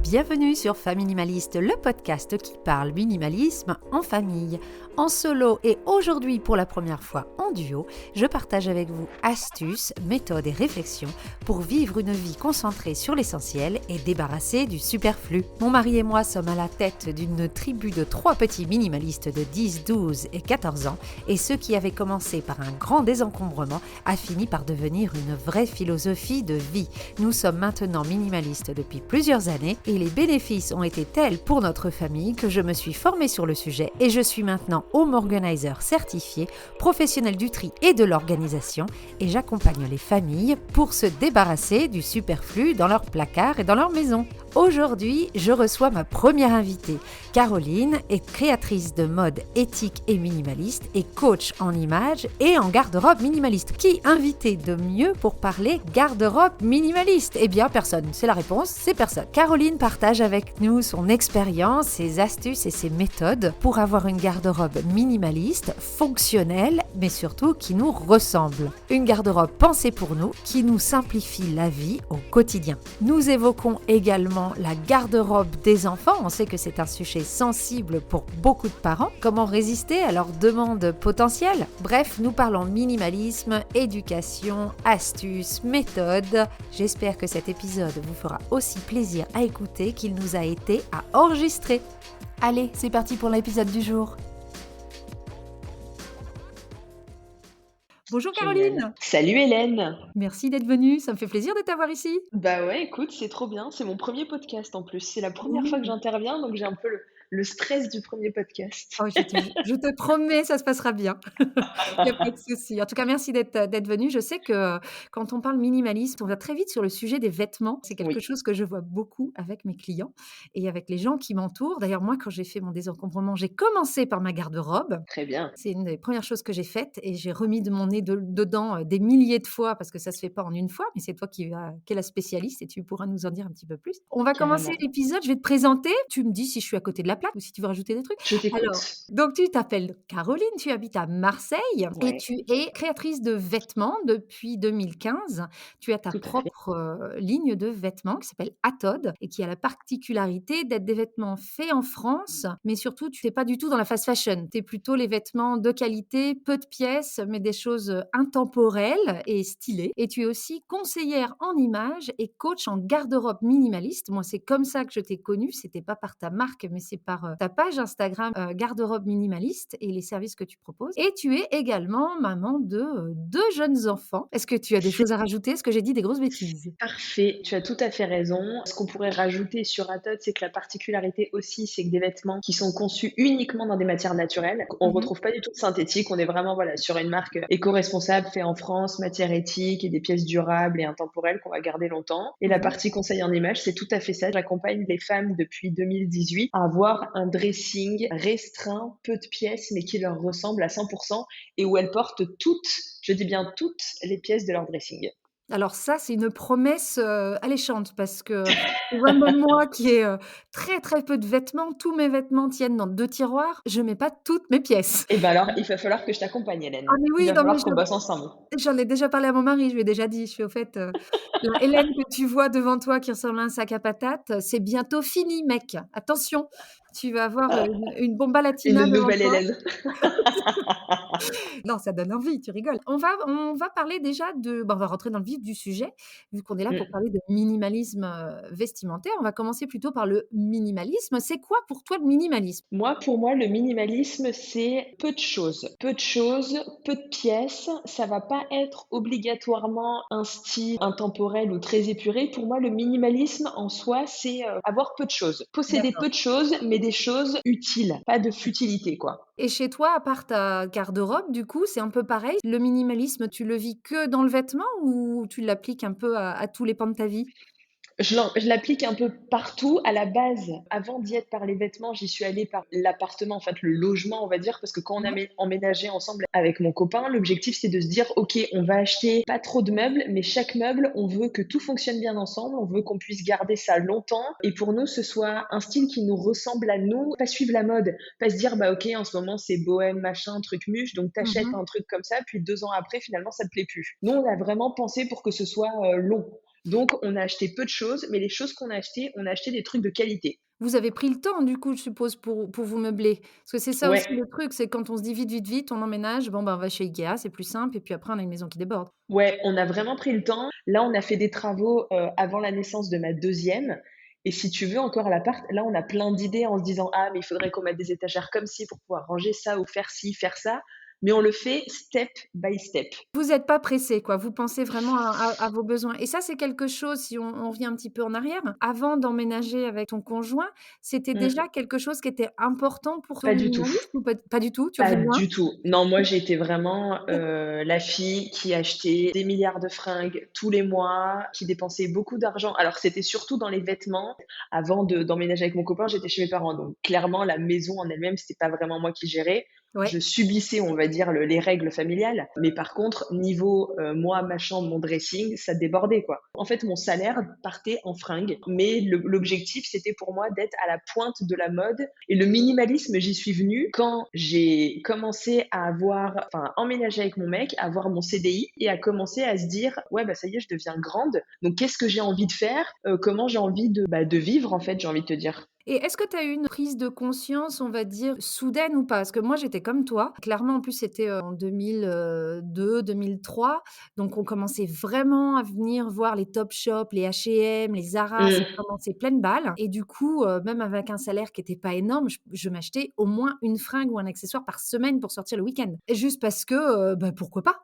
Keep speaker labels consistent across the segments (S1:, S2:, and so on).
S1: Bienvenue sur Faminimaliste, le podcast qui parle minimalisme en famille, en solo et aujourd'hui pour la première fois en duo, je partage avec vous astuces, méthodes et réflexions pour vivre une vie concentrée sur l'essentiel et débarrassée du superflu. Mon mari et moi sommes à la tête d'une tribu de 3 petits minimalistes de 10, 12 et 14 ans et ce qui avait commencé par un grand désencombrement a fini par devenir une vraie philosophie de vie. Nous sommes maintenant minimalistes depuis plusieurs années et les bénéfices ont été tels pour notre famille que je me suis formée sur le sujet et je suis maintenant home organizer certifié, professionnel du tri et de l'organisation et j'accompagne les familles pour se débarrasser du superflu dans leurs placards et dans leur maison. Aujourd'hui, je reçois ma première invitée. Caroline est créatrice de mode éthique et minimaliste et coach en images et en garde-robe minimaliste. Qui invité de mieux pour parler garde-robe minimaliste ? Eh bien, personne. C'est la réponse, c'est personne. Caroline partage avec nous son expérience, ses astuces et ses méthodes pour avoir une garde-robe minimaliste, fonctionnelle, mais surtout qui nous ressemble. Une garde-robe pensée pour nous, qui nous simplifie la vie au quotidien. Nous évoquons également la garde-robe des enfants. On sait que c'est un sujet sensible pour beaucoup de parents. Comment résister à leurs demandes potentielles ? Bref, nous parlons minimalisme, éducation, astuces, méthodes. J'espère que cet épisode vous fera aussi plaisir à écouter qu'il nous a été à enregistrer. Allez, c'est parti pour l'épisode du jour. Bonjour Caroline.
S2: Salut Hélène.
S1: Merci d'être venue, ça me fait plaisir de t'avoir ici.
S2: Bah ouais, écoute, c'est trop bien. C'est mon premier podcast en plus. C'est la première fois que j'interviens, donc j'ai un peu le stress du premier podcast.
S1: Oh, je te promets, ça se passera bien. Il n'y a pas de souci. En tout cas, merci d'être venue. Je sais que quand on parle minimalisme, on va très vite sur le sujet des vêtements. C'est quelque
S2: Oui.
S1: chose que je vois beaucoup avec mes clients et avec les gens qui m'entourent. D'ailleurs, moi, quand j'ai fait mon désencombrement, j'ai commencé par ma garde-robe.
S2: Très bien.
S1: C'est une des premières choses que j'ai faites et j'ai remis de mon nez dedans des milliers de fois parce que ça se fait pas en une fois, mais c'est toi qui es la spécialiste et tu pourras nous en dire un petit peu plus. On va commencer
S2: Carrément.
S1: l'épisode, je vais te présenter. Tu me dis si je suis à côté de la plaque ou si tu veux rajouter des trucs.
S2: Je t'écoute.
S1: Alors, donc tu t'appelles Caroline, tu habites à Marseille et
S2: Ouais,
S1: tu es créatrice de vêtements depuis 2015. Tu as ta
S2: tout à fait.
S1: propre ligne de vêtements qui s'appelle Atod et qui a la particularité d'être des vêtements faits en France, mais surtout tu n'es pas du tout dans la fast fashion. Tu es plutôt les vêtements de qualité, peu de pièces, mais des choses intemporelles et stylées. Et tu es aussi conseillère en images et coach en garde-robe minimaliste. Moi, c'est comme ça que je t'ai connue. C'était pas par ta marque, mais c'est par ta page Instagram garde-robe minimaliste et les services que tu proposes. Et tu es également maman de 2 jeunes enfants. Est-ce que tu as des choses à rajouter ? Est-ce que j'ai dit des grosses bêtises ?
S2: Parfait, tu as tout à fait raison. Ce qu'on pourrait rajouter sur Atot, c'est que la particularité aussi, c'est que des vêtements qui sont conçus uniquement dans des matières naturelles. On ne retrouve pas du tout de synthétique. On est vraiment sur une marque éco-responsable, fait en France, matière éthique et des pièces durables et intemporelles qu'on va garder longtemps. Et la partie conseil en images, c'est tout à fait ça. J'accompagne les femmes depuis 2018 à avoir un dressing restreint, peu de pièces, mais qui leur ressemble à 100% et où elles portent toutes, je dis bien toutes, les pièces de leur dressing.
S1: Alors ça, c'est une promesse, alléchante parce que tu vois, même moi qui ai, très, très peu de vêtements, tous mes vêtements tiennent dans 2 tiroirs, je mets pas toutes mes pièces.
S2: Et ben alors, il va falloir que je t'accompagne, Hélène.
S1: Ah mais
S2: Il
S1: oui,
S2: va
S1: non mais
S2: falloir qu'on bosse ensemble.
S1: j'en ai déjà parlé à mon mari, je lui ai déjà dit, je fais: «Au fait, la Hélène que tu vois devant toi qui ressemble à un sac à patates, c'est bientôt fini mec, attention, tu vas avoir, une bomba latina
S2: Une
S1: devant
S2: nouvelle
S1: toi».
S2: Hélène.
S1: Non, ça donne envie, tu rigoles. On va parler déjà on va rentrer dans le vif du sujet, vu qu'on est là pour parler de minimalisme, vestimentaire. On va commencer plutôt par le minimalisme. C'est quoi pour toi le minimalisme?
S2: Pour moi, le minimalisme, c'est peu de choses. Peu de choses, peu de pièces. Ça va pas être obligatoirement un style intemporel ou très épuré. Pour moi, le minimalisme en soi, c'est avoir peu de choses. Posséder
S1: D'accord.
S2: peu de choses, mais des choses utiles, pas de futilité, quoi.
S1: Et chez toi, à part ta garde-robe, du coup, c'est un peu pareil? Le minimalisme, tu le vis que dans le vêtement ou tu l'appliques un peu à tous les pans de ta vie?
S2: Je l'applique un peu partout. À la base, avant d'y être par les vêtements, j'y suis allée par l'appartement, en fait, le logement, on va dire, parce que quand on a
S1: Ouais.
S2: emménagé ensemble avec mon copain, l'objectif, c'est de se dire, OK, on va acheter pas trop de meubles, mais chaque meuble, on veut que tout fonctionne bien ensemble, on veut qu'on puisse garder ça longtemps, et pour nous, ce soit un style qui nous ressemble à nous, pas suivre la mode, pas se dire, bah OK, en ce moment, c'est bohème, machin, truc muche, donc t'achètes
S1: Mmh.
S2: un truc comme ça, puis 2 ans après, finalement, ça te plaît plus. Nous, on a vraiment pensé pour que ce soit long. Donc on a acheté peu de choses, mais les choses qu'on a achetées, on a acheté des trucs de qualité.
S1: Vous avez pris le temps du coup, je suppose, pour vous meubler? Parce que c'est ça aussi
S2: Ouais.
S1: le truc, c'est quand on se dit: «Vite, vite, vite, on emménage», bon, bah, on va chez IKEA, c'est plus simple et puis après on a une maison qui déborde.
S2: Ouais, on a vraiment pris le temps. Là, on a fait des travaux, avant la naissance de ma deuxième et si tu veux encore l'appart, là, on a plein d'idées en se disant: «Ah, mais il faudrait qu'on mette des étagères comme ci pour pouvoir ranger ça ou faire ci, faire ça», mais on le fait step by step.
S1: Vous êtes pas pressé quoi, vous pensez vraiment à vos besoins et ça, c'est quelque chose si on revient un petit peu en arrière, avant d'emménager avec ton conjoint, c'était
S2: Mmh.
S1: déjà quelque chose qui était important pour ton
S2: Pas du tout.
S1: minimalisme ou pas du tout? Tu
S2: Pas
S1: reviens de loin?
S2: du tout. Non, moi, j'ai été vraiment, la fille qui achetait des milliards de fringues tous les mois, qui dépensait beaucoup d'argent. Alors, c'était surtout dans les vêtements. Avant d'emménager avec mon copain, j'étais chez mes parents, donc clairement, la maison en elle-même, c'était pas vraiment moi qui gérais.
S1: Ouais.
S2: Je subissais, on va dire, les règles familiales. Mais par contre, niveau, moi, ma chambre, mon dressing, ça débordait, quoi. En fait, mon salaire partait en fringues, mais l'objectif, c'était pour moi d'être à la pointe de la mode et le minimalisme, j'y suis venue quand j'ai commencé à emménager avec mon mec, à avoir mon CDI et à commencer à se dire: «Ouais, bah, ça y est, je deviens grande, donc qu'est-ce que j'ai envie de faire? Comment j'ai envie de vivre, en fait?» j'ai envie de te dire.
S1: Et est-ce que tu as eu une prise de conscience, on va dire, soudaine ou pas? Parce que moi, j'étais comme toi. Clairement, en plus, c'était, en 2002-2003. Donc on commençait vraiment à venir voir les Topshop, les H&M, les Zara, ça
S2: Mmh.
S1: commençait pleine balle et du coup, même avec un salaire qui était pas énorme, je m'achetais au moins une fringue ou un accessoire par semaine pour sortir le week-end. Et juste parce que, bah, pourquoi pas?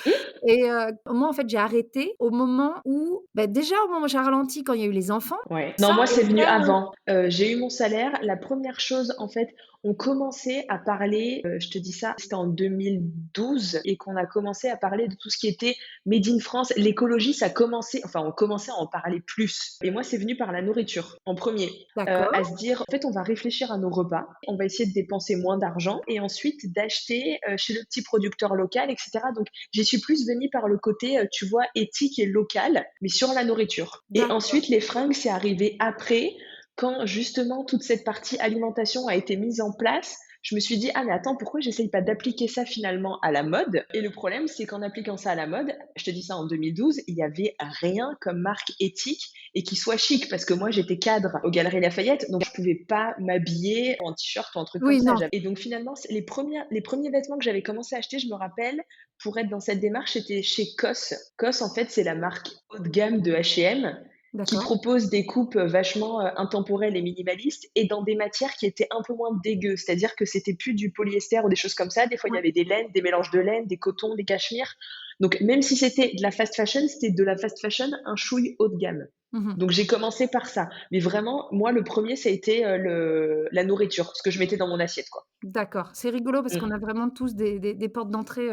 S2: Mmh.
S1: Et moi, en fait, j'ai arrêté au moment où, bah, déjà au moment où j'ai ralenti quand il y a eu les enfants,
S2: Ouais. Non,
S1: ça
S2: moi,
S1: et
S2: c'est venu
S1: après,
S2: avant. J'ai eu mon salaire. La première chose, en fait, on commençait à parler, je te dis ça, c'était en 2012 et qu'on a commencé à parler de tout ce qui était made in France. L'écologie, ça commençait enfin, on commençait à en parler plus et moi, c'est venu par la nourriture, en premier. À
S1: d'accord.
S2: se dire: «En fait, on va réfléchir à nos repas, on va essayer de dépenser moins d'argent et ensuite d'acheter, chez le petit producteur local» et cetera. Donc j'y suis plus venue par le côté, tu vois, éthique et local, mais sur la nourriture. Et
S1: D'accord.
S2: ensuite, les fringues, c'est arrivé après, quand justement toute cette partie alimentation a été mise en place. Je me suis dit: «Ah mais attends, pourquoi j'essaye pas d'appliquer ça finalement à la mode?» et le problème, c'est qu'en appliquant ça à la mode, je te dis ça en 2012, il y avait rien comme marque éthique et qui soit chic parce que moi j'étais cadre aux Galeries Lafayette, donc je pouvais pas m'habiller en t-shirt ou un truc comme
S1: Oui,
S2: ça.
S1: non.
S2: Et donc finalement, c'est les premiers vêtements que j'avais commencé à acheter, je me rappelle, pour être dans cette démarche, c'était chez COS. COS, en fait, c'est la marque haut de gamme de H&M qui
S1: D'accord.
S2: propose des coupes vachement intemporelles et minimalistes et dans des matières qui étaient un peu moins dégueu. C'est-à-dire que c'était plus du polyester ou des choses comme ça. Des fois, il y
S1: Ouais.
S2: avait des laines, des mélanges de laine, des cotons, des cachemires. Donc, même si c'était de la fast fashion, c'était de la fast fashion un chouille haut de gamme.
S1: Mmh mh.
S2: Donc, j'ai commencé par ça. Mais vraiment, moi, le premier, ça a été la nourriture, ce que je mettais dans mon assiette, quoi.
S1: D'accord. C'est rigolo parce qu'on
S2: Mm.
S1: a vraiment tous des portes d'entrée,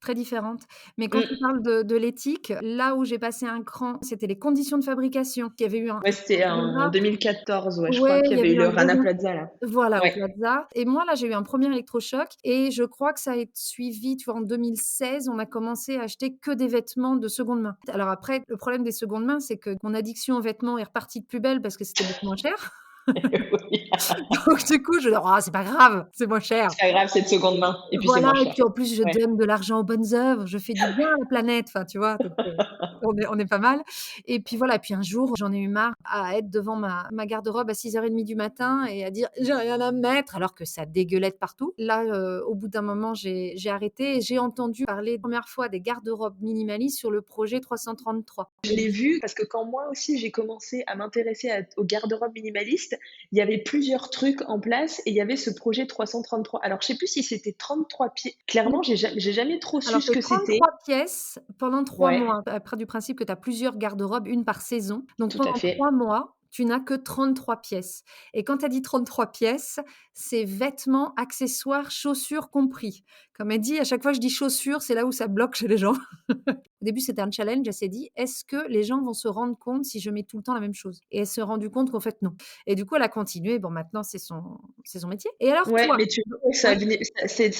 S1: très différentes. Mais quand tu
S2: Mm.
S1: parles de l'éthique, là où j'ai passé un cran, c'était les conditions de fabrication. Il y avait eu un
S2: Ouais, c'était en
S1: Rana
S2: 2014, ouais, je crois
S1: ouais,
S2: qu'il
S1: il
S2: y
S1: y
S2: avait
S1: avait
S2: eu
S1: eu
S2: le
S1: un
S2: Rana
S1: gros
S2: Plaza, là.
S1: voilà, au
S2: Ouais.
S1: Plaza et moi, là, j'ai eu un premier électrochoc et je crois que ça a été suivi, tu vois, en 2016, on a commencé à acheter que des vêtements de seconde main. Alors après, le problème des secondes mains, c'est que mon addiction aux vêtements est repartie de plus belle parce que c'était beaucoup moins cher.
S2: Oui.
S1: Donc du coup, je dis: «Oh, c'est pas grave, c'est moins cher».
S2: C'est pas grave, c'est de seconde main et puis c'est
S1: Voilà
S2: moins
S1: et
S2: cher.
S1: puis en plus je
S2: Ouais.
S1: donne de l'argent aux bonnes œuvres, je fais du bien à la planète, enfin tu vois? Donc on est pas mal et puis voilà, puis un jour, j'en ai eu marre à être devant ma garde-robe à 6:30 du matin et à dire: «J'ai rien à mettre», alors que ça dégueulait de partout. Là, au bout d'un moment, j'ai arrêté et j'ai entendu parler première fois des garde-robes minimalistes sur le projet 333.
S2: Je l'ai vu parce que quand moi aussi j'ai commencé à m'intéresser aux garde-robes minimalistes, il y avait plusieurs trucs en place et il y avait ce projet 333. Alors je sais plus si c'était 33 pieds. Clairement, j'ai jamais trop su
S1: Alors
S2: ce
S1: c'est
S2: que c'était.
S1: 33 pièces pendant 3
S2: Ouais,
S1: mois. Après du principe que tu as plusieurs garde-robes, une par saison. Donc
S2: tout à
S1: pendant
S2: fait.
S1: 3 mois, tu n'as que 33 pièces et quand tu as dit 33 pièces, c'est vêtements, accessoires, chaussures compris. Comme elle dit, à chaque fois que je dis chaussures, c'est là où ça bloque chez les gens. Au début, c'était un challenge. Elle s'est dit: «Est-ce que les gens vont se rendre compte si je mets tout le temps la même chose?» et elle s'est rendue compte qu'en fait, non et du coup, elle a continué. Bon, maintenant, c'est son métier et alors
S2: Ouais,
S1: toi?
S2: mais tu vois que
S1: Ouais,
S2: ça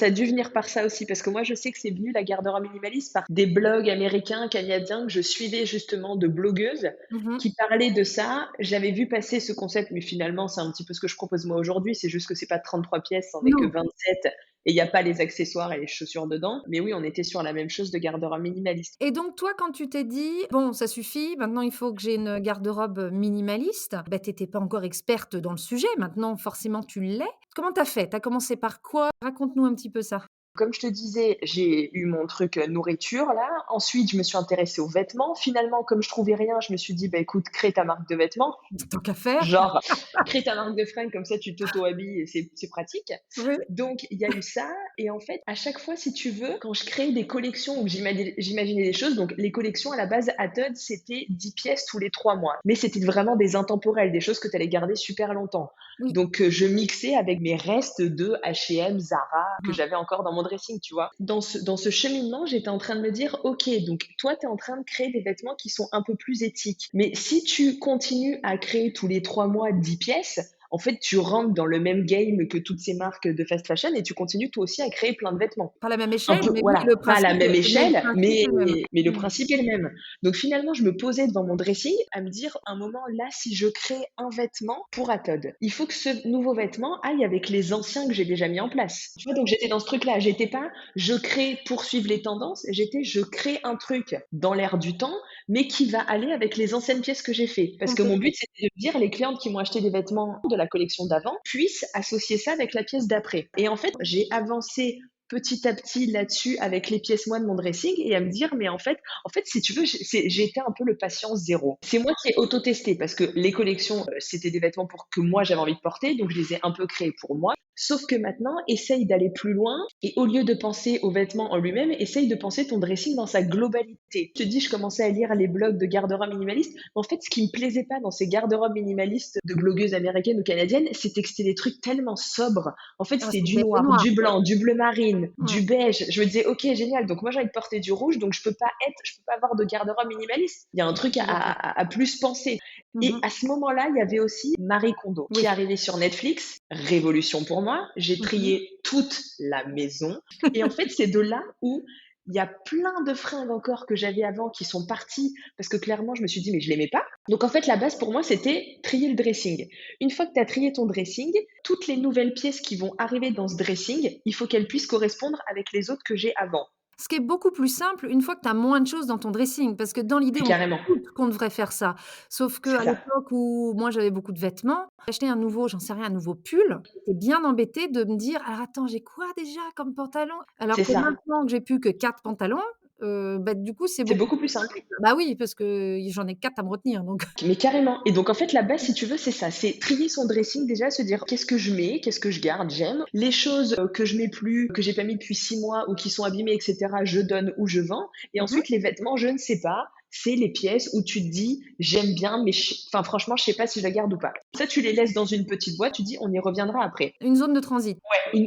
S2: a dû venir par ça aussi, parce que moi je sais que c'est venu la garde-robe minimaliste par des blogs américains, canadiens que je suivais justement de blogueuses
S1: mmh
S2: qui parlaient de ça. J'avais vu passer ce concept, mais finalement c'est un petit peu ce que je propose moi aujourd'hui, c'est juste que c'est pas 33 pièces, c'en est que
S1: non.
S2: 27 et il y a pas les accessoires et les chaussures dedans. Mais oui, on était sur la même chose de garde-robe minimaliste.
S1: Et donc toi, quand tu t'es dit: «Bon, ça suffit, maintenant il faut que j'ai une garde-robe minimaliste», bah, tu étais pas encore experte dans le sujet, maintenant forcément tu l'es. Comment tu as fait? Tu as commencé par quoi? Raconte-nous un petit peu ça.
S2: Comme je te disais, j'ai eu mon truc, nourriture là. Ensuite, je me suis intéressée aux vêtements. Finalement, comme je trouvais rien, je me suis dit: «Bah, écoute, crée ta marque de vêtements».
S1: Tant qu'à faire.
S2: Genre, crée ta marque de fringues, comme ça tu t'auto-habilles et c'est pratique.
S1: Oui.
S2: Donc il y a eu ça et en fait, à chaque fois, si tu veux, quand je créais des collections ou que j'imaginais des choses, donc les collections à la base Atud, c'était 10 pièces tous les 3 mois. Mais c'était vraiment des intemporels, des choses que tu allais garder super longtemps.
S1: Oui.
S2: Donc je mixais avec mes restes de H&M, Zara, que
S1: Mmh.
S2: j'avais encore dans mon dressing, tu vois? Dans ce cheminement, j'étais en train de me dire: «OK, donc toi, tu es en train de créer des vêtements qui sont un peu plus éthiques. Mais si tu continues à créer tous les 3 mois 10 pièces, en fait, tu rentres dans le même game que toutes ces marques de fast fashion et tu continues toi aussi à créer plein de vêtements».
S1: Pas la même
S2: Un
S1: échelle,
S2: peu,
S1: mais oui,
S2: voilà,
S1: le
S2: pas à la
S1: principe,
S2: même
S1: mais le
S2: échelle,
S1: principe
S2: mais
S1: est le même.
S2: le
S1: Mmh.
S2: principe est le même. Donc finalement, je me posais devant mon dressing à me dire, un moment là, si je crée un vêtement pour Athod, il faut que ce nouveau vêtement aille avec les anciens que j'ai déjà mis en place. Tu vois, donc j'étais dans ce truc-là. J'étais pas, je crée pour suivre les tendances. J'étais, je crée un truc dans l'air du temps, mais qui va aller avec les anciennes pièces que j'ai fait. Parce que mon
S1: Complètement.
S2: but, c'était de dire, les clientes qui m'ont acheté des vêtements de la collection d'avant puissent associer ça avec la pièce d'après. Et en fait, j'ai avancé petit à petit là-dessus avec les pièces moi de mon dressing et à me dire mais en fait si tu veux j'ai été un peu le patient zéro. C'est moi qui ai auto-testé parce que les collections c'était des vêtements pour que moi j'avais envie de porter donc je les ai un peu créés pour moi. Sauf que maintenant, essaye d'aller plus loin et au lieu de penser aux vêtements en lui-même, essaye de penser ton dressing dans sa globalité. Je te dis, je commençais à lire les blogs de garde-robe minimaliste. Mais en fait, ce qui me plaisait pas dans ces garde-robes minimalistes de blogueuses américaines ou canadiennes, c'était que c'était des trucs tellement sobres. En fait,
S1: Ah,
S2: c'était du
S1: c'était fait
S2: noir,
S1: noir,
S2: du
S1: quoi.
S2: blanc, du bleu marine,
S1: Mmh.
S2: du beige. Je me disais, ok, génial. Donc moi, j'ai envie de porter du rouge, donc je peux pas avoir de garde-robe minimaliste. Il y a un truc à,
S1: Complètement.
S2: à plus penser.
S1: Mmh
S2: Et
S1: mh.
S2: à ce moment-là, il y avait aussi Marie Kondo qui
S1: Oui.
S2: est arrivée sur Netflix. Révolution pour moi. J'ai
S1: Mmh mh.
S2: trié toute la maison. Et en fait, c'est de là où il y a plein de fringues encore que j'avais avant qui sont parties parce que clairement, je me suis dit, mais je l'aimais pas. Donc en fait, la base pour moi, c'était trier le dressing. Une fois que tu as trié ton dressing, toutes les nouvelles pièces qui vont arriver dans ce dressing, il faut qu'elles puissent correspondre avec les autres que j'ai avant.
S1: Ce qui est beaucoup plus simple une fois que tu as moins de choses dans ton dressing, parce que dans l'idée,
S2: Et
S1: on sait
S2: carrément,
S1: toutes qu'on devrait faire ça. Sauf
S2: c'est
S1: qu'à
S2: ça.
S1: l'époque où moi j'avais beaucoup de vêtements, acheter un nouveau, j'en sais rien, un nouveau pull, j'étais bien embêtée de me dire: «Alors attends, j'ai quoi déjà comme pantalon?» alors
S2: C'est
S1: que
S2: ça.
S1: maintenant que j'ai plus que 4 pantalons, bah, du coup, c'est
S2: C'est
S1: beaucoup
S2: beaucoup plus
S1: plus
S2: simple.
S1: simple. Bah oui, parce que j'en ai 4 à me retenir donc
S2: Mais carrément. Et donc en fait, la base, si tu veux, c'est ça. C'est trier son dressing déjà, se dire qu'est-ce que je mets, qu'est-ce que je garde, j'aime. Les choses que je mets plus, que j'ai pas mis depuis 6 mois ou qui sont abîmées, etc., je donne ou je vends. Et
S1: mmh mh.
S2: ensuite, les vêtements, je ne sais pas. C'est les pièces où tu te dis j'aime bien, mais enfin franchement, je sais pas si je la garde ou pas. Ça, tu les laisses dans une petite boîte, tu dis on y reviendra après.
S1: Une zone de transit.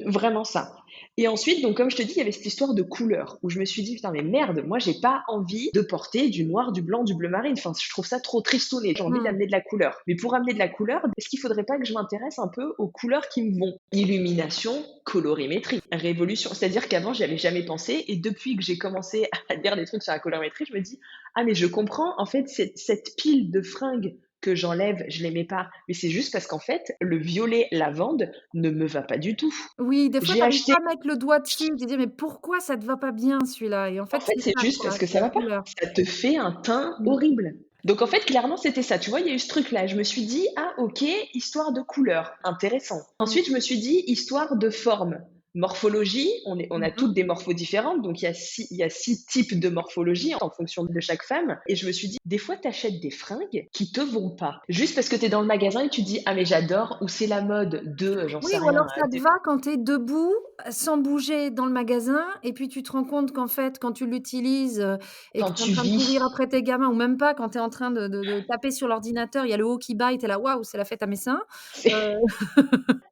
S2: Vraiment ça. Et ensuite, donc comme je te dis, il y avait cette histoire de couleur où je me suis dit: «Putain, mais merde, moi j'ai pas envie de porter du noir, du blanc, du bleu marine». Enfin, je trouve ça trop tristouné. J'ai envie
S1: Mmh.
S2: d'amener de la couleur. Mais pour amener de la couleur, est-ce qu'il faudrait pas que je m'intéresse un peu aux couleurs qui me vont? Illumination, colorimétrie, révolution. C'est-à-dire qu'avant, j'y avais jamais pensé et depuis que j'ai commencé à lire des trucs sur la colorimétrie, je me dis: «Ah mais je comprends, en fait, cette pile de fringues que j'enlève, je les mets pas, mais c'est juste parce qu'en fait, le violet lavande ne me va pas du tout».
S1: Oui, des fois,
S2: J'ai
S1: tu arrives
S2: acheté
S1: pas à mettre le doigt dessus, tu te dis: «Mais pourquoi ça te va pas bien celui-là?» et en
S2: En
S1: fait,
S2: fait,
S1: c'est
S2: c'est
S1: ça
S2: juste
S1: quoi,
S2: parce que
S1: c'est
S2: ça
S1: la
S2: va pas.
S1: couleur.
S2: Ça te fait un teint
S1: Mmh.
S2: horrible. Donc en fait, clairement, c'était ça. Tu vois, il y a eu ce truc-là. Je me suis dit: «Ah OK, histoire de couleur, intéressant».
S1: Mmh.
S2: Ensuite, je me suis dit: «Histoire de forme». Morphologie, on
S1: Mmh
S2: a
S1: mh.
S2: toutes des morphos différentes, donc il y a 6 types de morphologie en fonction de chaque femme et je me suis dit: «Des fois, tu achètes des fringues qui te vont pas, juste parce que tu es dans le magasin et tu dis: "Ah mais j'adore" ou c'est la mode de" j'en
S1: Oui,
S2: sais
S1: ou
S2: rien,
S1: alors ça te va quand tu es debout, sans bouger dans le magasin et puis tu te rends compte qu'en fait, quand tu l'utilises, et que
S2: quand
S1: tu es en
S2: tu
S1: train de
S2: vis.
S1: courir après tes gamins ou même pas, quand tu es en train de taper sur l'ordinateur, il y a le haut qui bat et tu es là: «Waouh, c'est la fête à mes seins». Heu,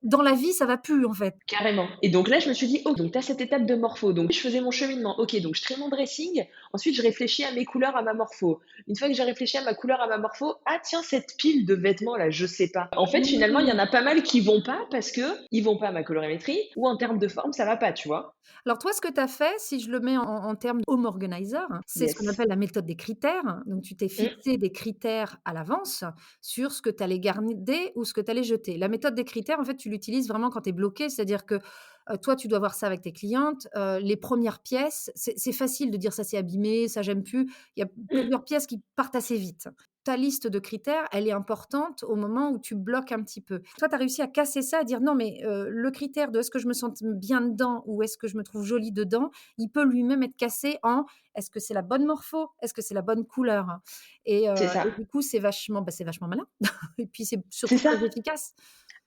S1: dans la vie, ça va plus en fait.
S2: Carrément. Et donc là, je me suis dit: «OK, donc tu as cette étape de morpho». Donc je faisais mon cheminement. OK, donc je crée mon dressing. Ensuite, je réfléchis à mes couleurs, à ma morpho. Une fois que j'ai réfléchi à ma couleur, à ma morpho, ah tiens, cette pile de vêtements là, je sais pas. En fait, finalement, il y
S1: Mmh.
S2: en a pas mal qui vont pas parce qu'ils vont pas à ma colorimétrie ou en termes de forme, ça va pas, tu vois?
S1: Alors toi, ce que tu as fait, si je le mets en termes home organizer, c'est ce qu'on
S2: Yes.
S1: appelle la méthode des critères. Donc tu t'es
S2: Mmh.
S1: fixé des critères à l'avance sur ce que tu allais garder ou ce que tu allais jeter. La méthode des critères, en fait, tu l'utilises vraiment quand tu es bloqué, c'est-à-dire que toi, tu dois voir ça avec tes clientes, les premières pièces, c'est facile de dire: «Ça c'est abîmé, ça j'aime plus». Il y a
S2: Mmh.
S1: plusieurs pièces qui partent assez vite. Ta liste de critères, elle est importante au moment où tu bloques un petit peu. Toi, tu as réussi à casser ça, à dire: «Non mais le critère de est-ce que je me sens bien dedans ou est-ce que je me trouve jolie dedans, il peut lui-même être cassé en est-ce que c'est la bonne morpho? Est-ce que c'est la bonne couleur?»
S2: C'est ça.
S1: Et du coup, c'est vachement malin et puis c'est
S2: C'est
S1: surtout
S2: ça.
S1: très efficace.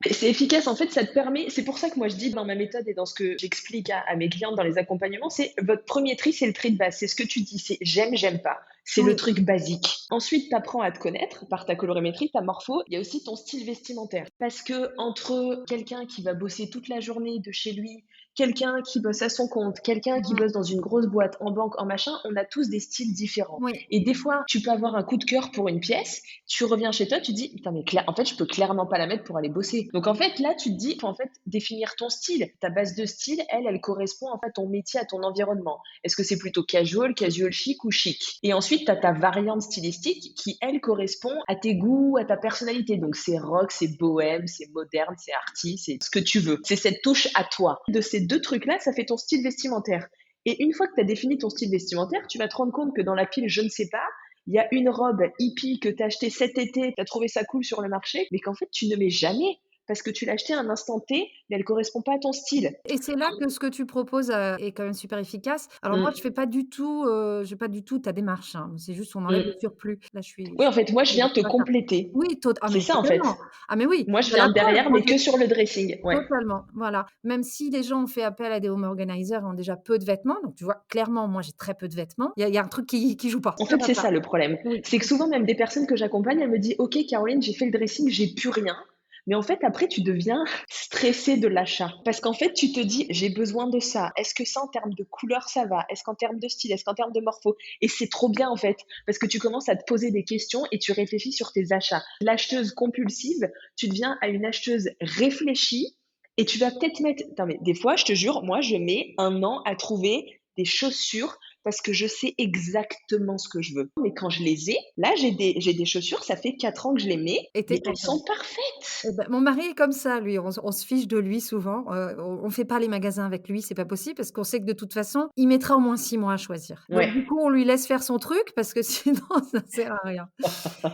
S2: Mais c'est efficace, en fait, ça te permet c'est pour ça que moi je dis dans ma méthode et dans ce que j'explique à mes clientes dans les accompagnements, c'est votre premier tri, c'est le tri de base. C'est ce que tu dis, c'est j'aime, j'aime pas. C'est le
S1: Oui.
S2: truc basique. Ensuite, tu apprends à te connaître par ta colorimétrie, ta morpho. Il y a aussi ton style vestimentaire. Parce que entre quelqu'un qui va bosser toute la journée de chez lui, quelqu'un qui bosse à son compte, quelqu'un qui
S1: Mmh.
S2: bosse dans une grosse boîte, en banque, en machin, on a tous des styles différents.
S1: Oui.
S2: Et des fois, tu peux avoir un coup de cœur pour une pièce, tu reviens chez toi, tu te dis: «Putain, mais en fait, je peux clairement pas la mettre pour aller bosser». Donc en fait, là, tu te dis, faut en fait définir ton style. Ta base de style, elle correspond en fait à ton métier, à ton environnement. Est-ce que c'est plutôt casual, casual chic ou chic? Et ensuite, tu as ta variante stylistique qui, elle, correspond à tes goûts, à ta personnalité. Donc c'est rock, c'est bohème, c'est moderne, c'est arty, c'est ce que tu veux. C'est cette touche à toi. De ces deux trucs-là, ça fait ton style vestimentaire. Et une fois que tu as défini ton style vestimentaire, tu vas te rendre compte que dans la pile je ne sais pas, il y a une robe hippie que tu as achetée cet été, tu as trouvé ça cool sur le marché, mais qu'en fait tu ne mets jamais parce que tu l'as achetée à un instant T, mais elle correspond pas à ton style.
S1: Et c'est là que ce que tu proposes, est quand même super efficace. Alors moi,
S2: Mmh,
S1: je fais pas du tout ta démarche, hein. C'est juste on enlève le
S2: mmh.
S1: surplus. Là,
S2: Oui, en fait, moi je viens te
S1: pas ça.
S2: compléter.
S1: Oui,
S2: C'est
S1: mais
S2: ça en fait.
S1: totalement. Ah mais oui,
S2: Moi je
S1: bah, la
S2: viens
S1: preuve,
S2: derrière,
S1: moi
S2: mais
S1: j'ai
S2: que sur le dressing. Ouais.
S1: totalement, voilà. Même si les gens ont fait appel à des home organizers et ont déjà peu de vêtements, donc tu vois, clairement, moi j'ai très peu de vêtements. Il y a un truc qui joue pas.
S2: En
S1: Ça
S2: fait,
S1: va
S2: c'est
S1: pas.
S2: ça le problème.
S1: Oui,
S2: C'est que souvent, même des personnes que j'accompagne, elles me disent: «OK Caroline, j'ai fait le dressing, j'ai plus rien». Mais en fait, après, tu deviens stressée de l'achat. Parce qu'en fait, tu te dis: «J'ai besoin de ça. Est-ce que ça, en termes de couleur, ça va? Est-ce qu'en termes de style? Est-ce qu'en termes de morpho?» Et c'est trop bien, en fait, parce que tu commences à te poser des questions et tu réfléchis sur tes achats. L'acheteuse compulsive, tu deviens à une acheteuse réfléchie et tu vas peut-être mettre non mais des fois, je te jure, moi, je mets 1 an à trouver des chaussures parce que je sais exactement ce que je veux. Mais quand je les ai, là, j'ai des chaussures, ça fait 4 ans que je les mets,
S1: et tu
S2: mais
S1: es
S2: elles
S1: contente.
S2: sont parfaites.
S1: Eh ben, mon mari est comme ça, lui. On se fiche de lui souvent. On fait pas les magasins avec lui, c'est pas possible parce qu'on sait que de toute façon, il mettra au moins 6 mois à choisir. Donc du
S2: Ouais.
S1: coup, on lui laisse faire son truc parce que sinon ça sert à rien.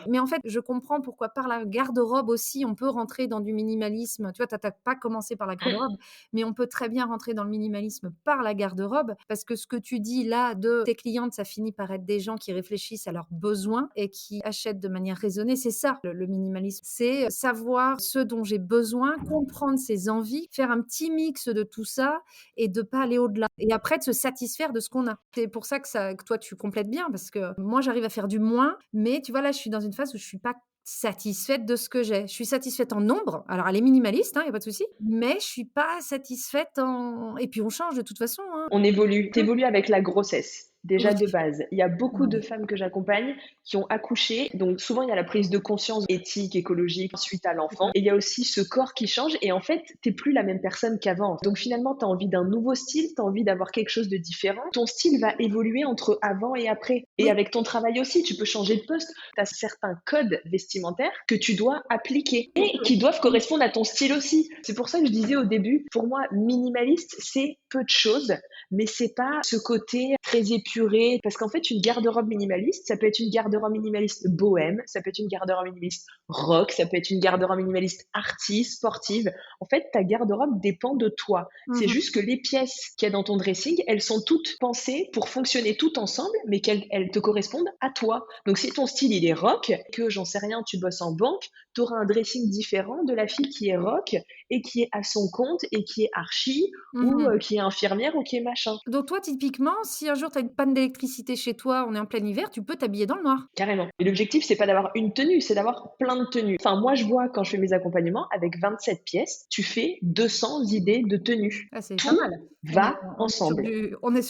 S1: Mais en fait, je comprends pourquoi par la garde-robe aussi, on peut rentrer dans du minimalisme. Tu vois, tu as pas commencé par la garde-robe, mais on peut très bien rentrer dans le minimalisme par la garde-robe parce que ce que tu dis là de tes clientes, ça finit par être des gens qui réfléchissent à leurs besoins et qui achètent de manière raisonnée. C'est ça le minimalisme. C'est savoir ce dont j'ai besoin, comprendre ses envies, faire un petit mix de tout ça et de pas aller au-delà. Et après de se satisfaire de ce qu'on a. C'est pour ça que toi tu complètes bien parce que moi j'arrive à faire du moins, mais tu vois là je suis dans une phase où je suis pas satisfaite de ce que j'ai. Je suis satisfaite en nombre, alors elle est minimaliste, hein, il y a pas de souci, mais je suis pas satisfaite en et puis on change de toute façon, hein.
S2: On évolue. Tu
S1: Mmh.
S2: évolues avec la grossesse,
S1: Oui.
S2: déjà de base. Il y a beaucoup de
S1: Oui.
S2: femmes que j'accompagne qui ont accouché, donc souvent il y a la prise de conscience éthique, écologique suite à l'enfant et il y a aussi ce corps qui change et en fait, tu es plus la même personne qu'avant. Donc finalement, tu as envie d'un nouveau style, tu as envie d'avoir quelque chose de différent. Ton style va évoluer entre avant et après et
S1: Oui.
S2: avec ton travail aussi, tu peux changer de poste. Tu as certains codes vestimentaires que tu dois appliquer et qui doivent correspondre à ton style aussi. C'est pour ça que je disais au début, pour moi, minimaliste, c'est peu de choses mais c'est pas ce côté très épuré. Parce qu'en fait, une garde-robe minimaliste, ça peut être une garde-robe minimaliste bohème, ça peut être une garde-robe minimaliste rock, ça peut être une garde-robe minimaliste arty, sportive. En fait, ta garde-robe dépend de toi. C'est
S1: Mmh.
S2: juste que les pièces qu'il y a dans ton dressing, elles sont toutes pensées pour fonctionner toutes ensemble, mais qu'elles te correspondent à toi. Donc, si ton style, il est rock, que j'en sais rien, tu bosses en banque, tu auras un dressing différent de la fille qui est rock et qui est à son compte et qui est archi ou
S1: Mmh.
S2: qui est infirmière ou qui est machin.
S1: Donc toi typiquement, si un jour tu as une panne d'électricité chez toi, on est en plein hiver, tu peux t'habiller dans le noir?
S2: Carrément. Et l'objectif, c'est pas d'avoir une tenue, c'est d'avoir plein de tenues. Enfin, moi, je vois quand je fais mes accompagnements, avec 27 pièces, tu fais 200 idées de tenues.
S1: Ah, c'est pas
S2: Tout
S1: mal.
S2: va
S1: On est sur
S2: ensemble.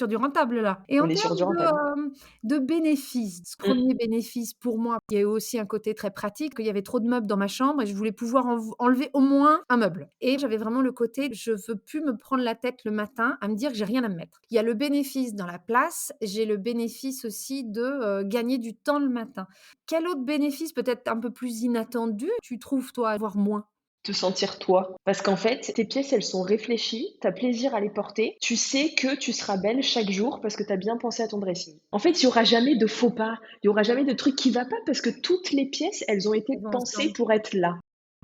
S1: du rentable là et en
S2: On est sur
S1: termes
S2: du rentable.
S1: de bénéfices, ce
S2: Mmh.
S1: 1er bénéfice pour moi, il y a eu aussi un côté très pratique, qu'il y avait trop de meubles dans ma chambre et je voulais pouvoir enlever au moins un meuble et j'avais vraiment le côté, je veux plus me prendre la tête le matin à me dire que j'ai rien à me mettre. Il y a le bénéfice dans la place, j'ai le bénéfice aussi de, gagner du temps le matin. Quel autre bénéfice peut-être un peu plus inattendu, tu trouves toi, voire moins?
S2: te sentir toi. Parce qu'en fait, tes pièces, elles sont réfléchies, tu as plaisir à les porter, tu sais que tu seras belle chaque jour parce que tu as bien pensé à ton dressing. En fait, il y aura jamais de faux pas, il y aura jamais de truc qui va pas parce que toutes les pièces, elles ont été
S1: Qui vont
S2: pensées
S1: ensemble.
S2: pour être là.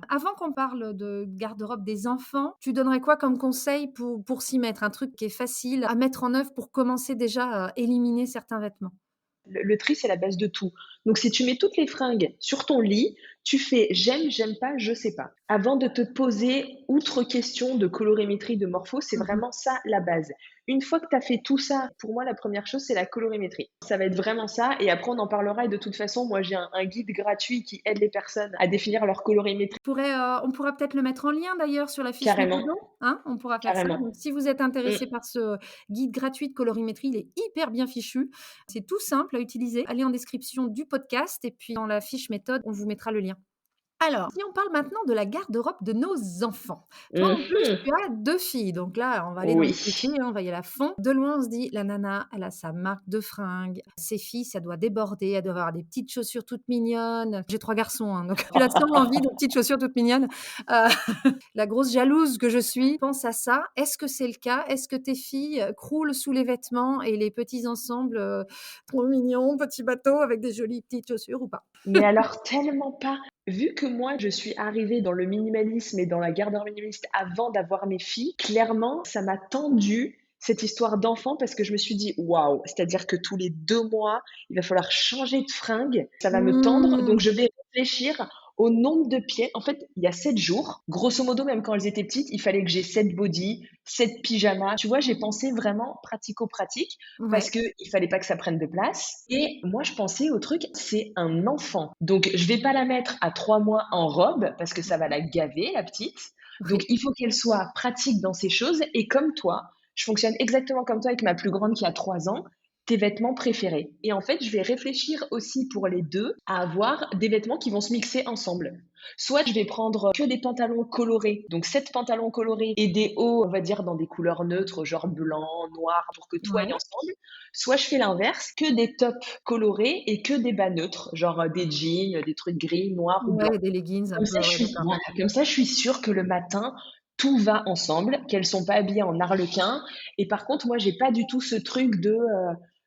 S1: Avant qu'on parle de garde-robe des enfants, tu donnerais quoi comme conseil pour s'y mettre? Un truc qui est facile à mettre en œuvre pour commencer déjà à éliminer certains vêtements?
S2: Le tri, c'est la base de tout. Donc si tu mets toutes les fringues sur ton lit, tu fais: «J'aime, j'aime pas, je sais pas». Avant de te poser outre question de colorimétrie, de morpho, c'est
S1: Mmh mh.
S2: vraiment ça la base. Une fois que tu as fait tout ça, pour moi, la première chose, c'est la colorimétrie. Ça va être vraiment ça et après on en parlera et de toute façon, moi, j'ai un guide gratuit qui aide les personnes à définir leur colorimétrie
S1: On pourra peut-être le mettre en lien d'ailleurs sur la fiche
S2: carrément,
S1: méthodo, hein? On pourra faire ça.
S2: carrément.
S1: Donc si vous êtes
S2: Mmh.
S1: intéressé par ce guide gratuit de colorimétrie, il est hyper bien fichu. C'est tout simple à utiliser. Allez en description du podcast et puis dans la fiche méthode, on vous mettra le lien. Alors, si on parle maintenant de la garde-robe de nos enfants. Toi, en plus,
S2: Mmh.
S1: tu as 2 filles, donc là, on va aller dans
S2: Oui.
S1: les clichés, hein, on va y aller à fond. De loin, on se dit: «La nana, elle a sa marque de fringues. Ses filles, ça doit déborder, elles doivent avoir des petites chaussures toutes mignonnes». J'ai 3 garçons, hein, donc tu as sûrement envie de petites chaussures toutes mignonnes. Heu, la grosse jalouse que je suis pense à ça. Est-ce que c'est le cas? Est-ce que tes filles, croulent sous les vêtements et les petits ensembles, trop mignons, petits bateaux avec des jolies petites chaussures ou pas?
S2: Mais alors tellement pas. Vu que moi, je suis arrivée dans le minimalisme et dans la garde-robe minimaliste avant d'avoir mes filles, clairement, ça m'a tendu cette histoire d'enfant parce que je me suis dit: «Waouh!» c'est-à-dire que tous les 2 mois, il va falloir changer de fringue, ça va me tendre,
S1: Mmh.
S2: donc je vais réfléchir au nombre de pieds. En fait, il y a 7 jours, grosso modo, même quand elles étaient petites, il fallait que j'ai 7 bodys, 7 pyjamas. Tu vois, j'ai pensé vraiment pratico-pratique parce
S1: Ouais.
S2: qu'il fallait pas que ça prenne de place. Et moi, je pensais au truc, c'est un enfant. Donc, je vais pas la mettre à 3 mois en robe parce que ça va la gaver, la petite. Donc,
S1: Oui.
S2: il faut qu'elle soit pratique dans ces choses. Et comme toi, je fonctionne exactement comme toi avec ma plus grande qui a 3 ans. Tes vêtements préférés. Et en fait, je vais réfléchir aussi pour les deux à avoir des vêtements qui vont se mixer ensemble. Soit je vais prendre que des pantalons colorés, donc 7 pantalons colorés et des hauts, on va dire, dans des couleurs neutres, genre blanc, noir, pour que tout aille
S1: Ouais.
S2: ensemble. Soit je fais l'inverse, que des tops colorés et que des bas neutres, genre des jeans, des trucs gris, noirs ou blancs.
S1: Ouais, des leggings un
S2: Comme ça,
S1: peu, ouais, d'accord.
S2: comme ça, je suis sûre que le matin, tout va ensemble, qu'elles sont pas habillées en arlequin. Et par contre, moi, j'ai pas du tout ce truc de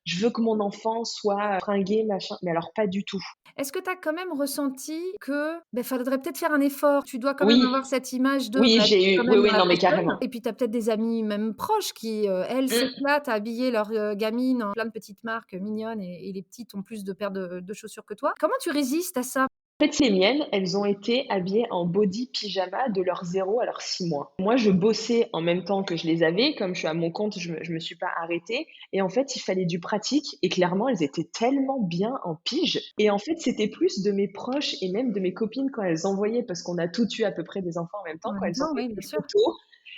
S2: je veux que mon enfant soit fringué, machin. Mais alors, pas du tout.
S1: Est-ce que tu as quand même ressenti que, faudrait peut-être faire un effort? Tu dois quand même
S2: Oui,
S1: avoir cette image de,
S2: oui,
S1: tu es
S2: j'ai
S1: quand
S2: eu, oui,
S1: même dans
S2: oui,
S1: la
S2: non, mais
S1: fashion
S2: carrément.
S1: et puis tu as peut-être des amies même proches qui, elles
S2: Mm.
S1: s'éclatent à habiller leurs, gamines en plein de petites marques mignonnes et les petites ont plus de paires de chaussures que toi. Comment tu résistes à ça?
S2: En fait, les miennes, elles ont été habillées en body pyjama de leur 0 à leurs 6 mois. Moi, je bossais en même temps que je les avais. Comme je suis à mon compte, je me suis pas arrêtée et en fait, il fallait du pratique et clairement, elles étaient tellement bien en pige et en fait, c'était plus de mes proches et même de mes copines quand elles envoyaient parce qu'on a toutes eu à peu près des enfants en même temps,
S1: En
S2: quand
S1: même
S2: elles
S1: temps,
S2: envoyaient
S1: oui, bien
S2: des
S1: sûr.
S2: photos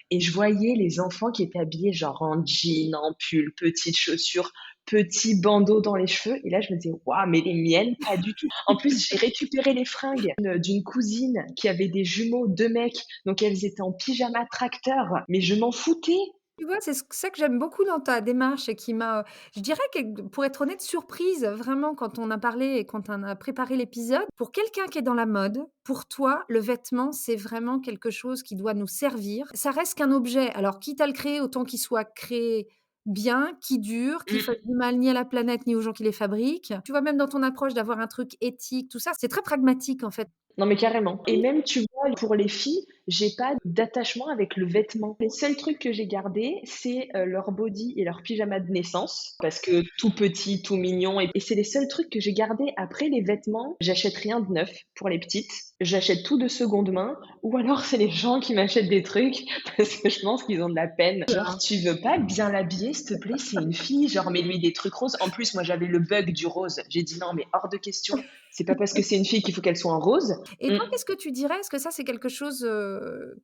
S2: et je voyais les enfants qui étaient habillés genre en jean, en pull, petites chaussures, petits bandeaux dans les cheveux. Et là, je me disais, waouh, mais les miennes, pas du tout. En plus, j'ai récupéré les fringues d'une cousine qui avait des jumeaux, deux mecs. Donc, elles étaient en pyjama tracteur. Mais je m'en foutais.
S1: Tu vois, c'est ça que j'aime beaucoup dans ta démarche et qui m'a, je dirais que pour être honnête, surprise vraiment quand on a parlé et quand on a préparé l'épisode. Pour quelqu'un qui est dans la mode, pour toi, le vêtement, c'est vraiment quelque chose qui doit nous servir. Ça reste qu'un objet. Alors, quitte à le créer, autant qu'il soit créé bien, qui dure, qui fasse
S2: Mm.
S1: du mal ni à la planète ni aux gens qui les fabriquent. Tu vois, même dans ton approche d'avoir un truc éthique, tout ça, c'est très pragmatique en fait.
S2: Non, mais carrément. Et même, tu vois, pour les filles, j'ai pas d'attachement avec le vêtement. Les seuls trucs que j'ai gardés, c'est leur body et leur pyjama de naissance, parce que tout petit, tout mignon. Et c'est les seuls trucs que j'ai gardés. Après, les vêtements, j'achète rien de neuf pour les petites. J'achète tout de seconde main. Ou alors, c'est les gens qui m'achètent des trucs, parce que je pense qu'ils ont de la peine. Genre, tu veux pas bien l'habiller, s'il te plaît, c'est une fille. Genre, mets-lui des trucs roses. En plus, moi, j'avais le bug du rose. J'ai dit non, mais hors de question. C'est pas parce que c'est une fille qu'il faut qu'elle soit en rose.
S1: Et
S2: Mmh.
S1: toi, qu'est-ce que tu dirais? Est-ce que ça, c'est quelque chose,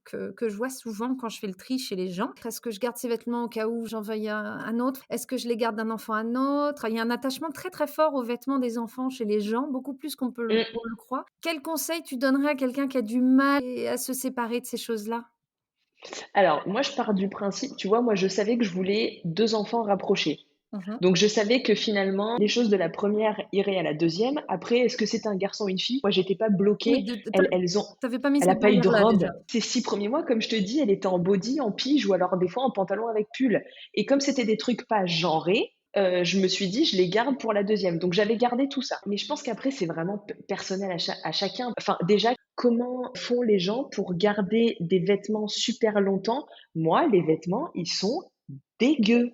S1: que je vois souvent quand je fais le tri chez les gens? Est-ce que je garde ces vêtements au cas où j'en veuille un autre? Est-ce que je les garde d'un enfant à un autre? Il y a un attachement très, très fort aux vêtements des enfants chez les gens, beaucoup plus qu'on
S2: Mmh.
S1: le croit. Quel conseil tu donnerais à quelqu'un qui a du mal à se séparer de ces choses-là?
S2: Alors, moi, je pars du principe, tu vois, moi, je savais que je voulais 2 enfants rapprochés.
S1: Mmh.
S2: Donc je savais que finalement, les choses de la première iraient à la deuxième. Après, est-ce que c'est un garçon ou une fille? Moi, j'étais pas
S1: Oui,
S2: bloquée.
S1: de
S2: Elles ont
S1: tu pas mis
S2: elle a
S1: cette
S2: pas eu de
S1: barrière-là déjà.
S2: robe. Ces 6 premiers mois, comme je te dis, elle était en body, en pige ou alors des fois en pantalon avec pull et comme c'était des trucs pas genrés, je me suis dit: «Je les garde pour la deuxième». Donc j'avais gardé tout ça. Mais je pense qu'après c'est vraiment personnel à chacun. Enfin, déjà, comment font les gens pour garder des vêtements super longtemps? Moi, les vêtements, ils sont dégueux.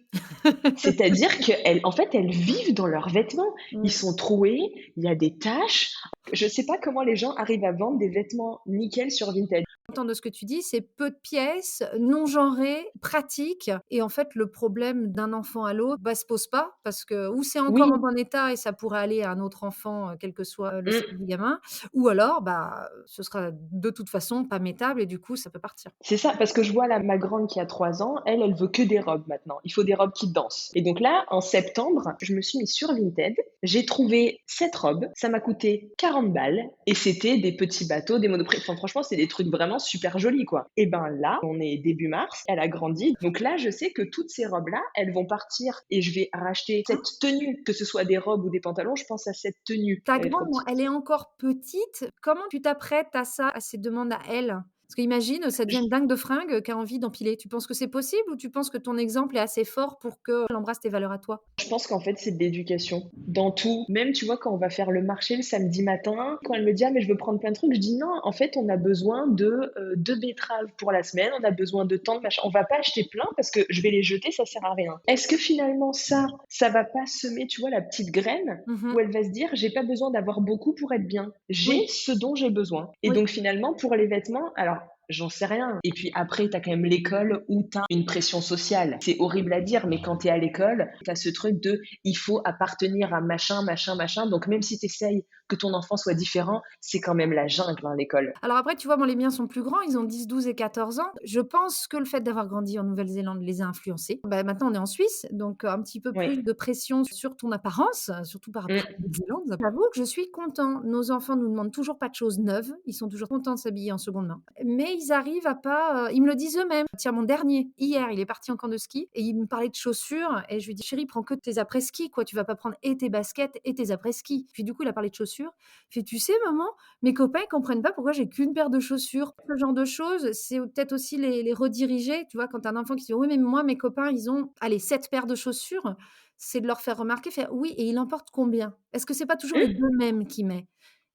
S2: C'est-à-dire qu'elles en fait, elles vivent dans leurs vêtements. Ils
S1: Mmh.
S2: sont troués, il y a des taches. Je sais pas comment les gens arrivent à vendre des vêtements nickel sur Vinted.
S1: J'entends de ce que tu dis, c'est peu de pièces, non genrées, pratiques et en fait, le problème d'un enfant à l'autre, bah, se pose pas parce que ou c'est encore en
S2: Oui,
S1: bon état et ça pourrait aller à un autre enfant, quel que soit, le sexe
S2: mmh,
S1: du gamin ou alors, bah, ce sera de toute façon pas mettable et du coup, ça peut partir.
S2: c'est ça, parce que je vois là ma grande qui a 3 ans, elle veut que des robes maintenant. Il faut des robes qui dansent. Et donc là, en septembre, je me suis mise sur Vinted, j'ai trouvé cette robe, ça m'a coûté 40 balles et c'était des petits bateaux, des monoprix. Enfin franchement, c'est des trucs vraiment super jolis quoi. Et ben là, on est début mars, elle a grandi. Donc là, je sais que toutes ces robes-là, elles vont partir et je vais racheter cette tenue, que ce soit des robes ou des pantalons, je pense à cette tenue.
S1: Ta
S2: Elle est trop
S1: grande,
S2: petite.
S1: elle est encore petite. Comment tu t'apprêtes à ça, à ces demandes à elle? Parce qu'imagine, ça devient une dingue de fringues qui a envie d'empiler. Tu penses que c'est possible ou tu penses que ton exemple est assez fort pour qu'elle embrasse tes valeurs à toi?
S2: Je pense qu'en fait, c'est de l'éducation dans tout. Même, tu vois, quand on va faire le marché le samedi matin, quand elle me dit: «Ah mais je veux prendre plein de trucs», je dis: «Non, en fait, on a besoin de, 2 betteraves pour la semaine, on a besoin de tant de machin. On va pas acheter plein parce que je vais les jeter, ça sert à rien». Est-ce que finalement ça va pas semer, tu vois, la petite graine
S1: Mmh.
S2: où elle va se dire: «J'ai pas besoin d'avoir beaucoup pour être bien. J'ai
S1: Oui,
S2: ce dont j'ai besoin». Et
S1: oui.
S2: donc finalement, pour les vêtements, alors j'en sais rien. Et puis après, tu as quand même l'école où tu as une pression sociale. C'est horrible à dire, mais quand tu es à l'école, tu as ce truc de il faut appartenir à machin, machin, machin. Donc même si tu essayes que ton enfant soit différent, c'est quand même la jungle à l'école.
S1: Alors après, tu vois, moi, les miens sont plus grands, ils ont 10, 12 et 14 ans. Je pense que le fait d'avoir grandi en Nouvelle-Zélande les a influencés. Bah, maintenant, on est en Suisse, donc un petit peu plus
S2: Oui.
S1: de pression sur ton apparence, surtout par rapport à la
S2: Mm.
S1: Nouvelle-Zélande. J'avoue que je suis content. Nos enfants nous demandent toujours pas de choses neuves. Ils sont toujours contents de s'habiller en seconde main. Mais ils arrivent à pas, ils me le disent eux-mêmes. Tiens, mon dernier, hier, il est parti en camp de ski et il me parlait de chaussures et je lui dis: «Chérie, prends que tes après-ski, quoi. Tu vas pas prendre et tes baskets et tes après-ski». Puis du coup, il a parlé de chaussures. Il fait: «Tu sais maman, mes copains, ils comprennent pas pourquoi j'ai qu'une paire de chaussures». Ce genre de choses, c'est peut-être aussi les rediriger, tu vois? Quand tu as un enfant qui dit: «Oui, mais moi, mes copains, ils ont, allez, 7 paires de chaussures», c'est de leur faire remarquer, faire: «Oui, et il en porte combien? Est-ce que c'est pas toujours les
S2: Mm.
S1: 2 mêmes qu'il met?»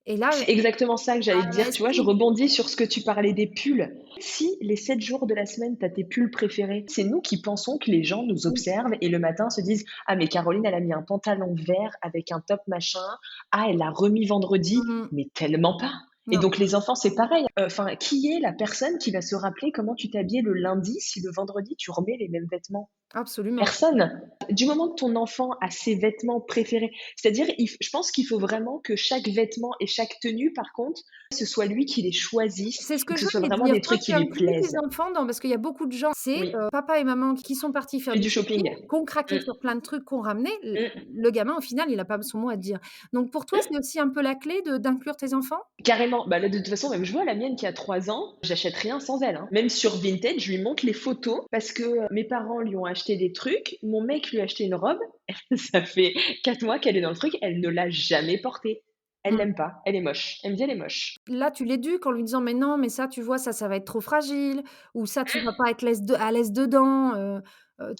S1: Et là,
S2: C'est exactement ça que
S1: ah
S2: j'allais te
S1: bah
S2: dire. Tu vois, je
S1: si.
S2: rebondis sur ce que tu parlais des pulls. Si les 7 jours de la semaine, tu as tes pulls préférés, c'est nous qui pensons que les gens nous
S1: Oui.
S2: observent et le matin se disent: «Ah mais Caroline, elle a mis un pantalon vert avec un top machin. Ah, elle l'a remis vendredi».
S1: Mmh.
S2: Mais tellement pas. Et
S1: Non,
S2: donc les enfants, c'est pareil. Enfin, qui est la personne qui va se rappeler comment tu t'habillais le lundi si le vendredi tu remets les mêmes vêtements?
S1: absolument.
S2: Personne. Du moment que ton enfant a ses vêtements préférés, c'est-à-dire, je pense qu'il faut vraiment que chaque vêtement et chaque tenue, par contre, ce soit lui qui les choisisse
S1: C'est ce
S2: et
S1: que
S2: que
S1: je
S2: ce soit
S1: voulais
S2: vraiment
S1: dire.
S2: des
S1: Toi
S2: trucs qui
S1: qui
S2: lui
S1: impliques tes
S2: plaisent.
S1: enfants dans parce qu'il y a beaucoup de gens, c'est,
S2: Oui,
S1: papa et maman qui sont partis faire
S2: fais
S1: du
S2: du
S1: shopping,
S2: shopping.
S1: qui ont craqué
S2: Mmh,
S1: sur plein de trucs, qui ont ramené.
S2: mmh,
S1: Le gamin, au final, il a pas son mot à dire. Donc pour toi, c'est
S2: mmh.
S1: aussi un peu la clé de d'inclure tes enfants?
S2: Carrément. Bah là, de toute façon, même je vois la mienne qui a 3 ans, j'achète rien sans elle, hein. Même sur Vinted, je lui montre les photos parce que mes parents lui ont acheté des trucs, mon mec lui a acheté une robe. Ça fait 4 mois qu'elle est dans le truc, elle ne l'a jamais portée. Elle
S1: Mmh.
S2: l'aime pas, elle est moche. Elle me dit: «Elle est moche».
S1: Là, tu l'éduques en lui disant: «Mais non, mais ça, tu vois, ça va être trop fragile» ou «Ça, tu vas pas être à l'aise dedans»,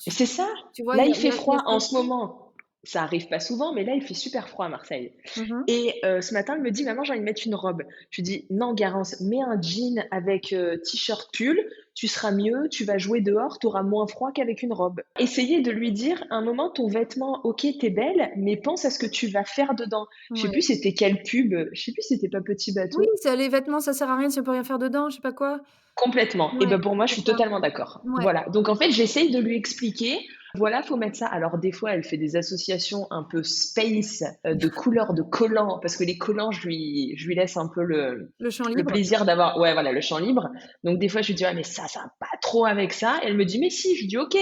S2: C'est ça.
S1: tu vois,
S2: Là, il fait
S1: il y a
S2: froid
S1: ça
S2: en ce
S1: aussi.
S2: moment. Ça arrive pas souvent, mais là, il fait super froid à Marseille.
S1: Mmh mh.
S2: Et ce matin, elle me dit: «Maman, j'ai envie de mettre une robe». Je lui dis: «Non, Garance, mets un jean avec, t-shirt, pull, tu seras mieux, tu vas jouer dehors, tu auras moins froid qu'avec une robe». Essayez de lui dire: «Un moment, ton vêtement, OK, tu es belle, mais pense à ce que tu vas faire dedans». Je sais plus
S1: Ouais.
S2: c'était quelle pub, je sais plus si c'était pas Petit
S1: Oui,
S2: Bateau.
S1: c'est les vêtements, ça sert à rien si on peut rien faire dedans, je sais pas quoi.
S2: Complètement. Et
S1: Ouais,
S2: ben pour moi, je
S1: c'est
S2: suis
S1: ça.
S2: totalement d'accord.
S1: Ouais.
S2: Voilà. Donc en fait, j'essaye de lui expliquer, voilà, faut mettre ça. Alors des fois, elle fait des associations un peu space, de couleurs de collants, parce que les collants, je lui laisse un peu
S1: Le champ
S2: le
S1: libre.
S2: plaisir d'avoir, ouais, voilà, le champ libre. Donc des fois, je lui dis: «Ouais, mais ça va pas trop avec ça». Et elle me dit: «Mais si». Je lui dis: «OK,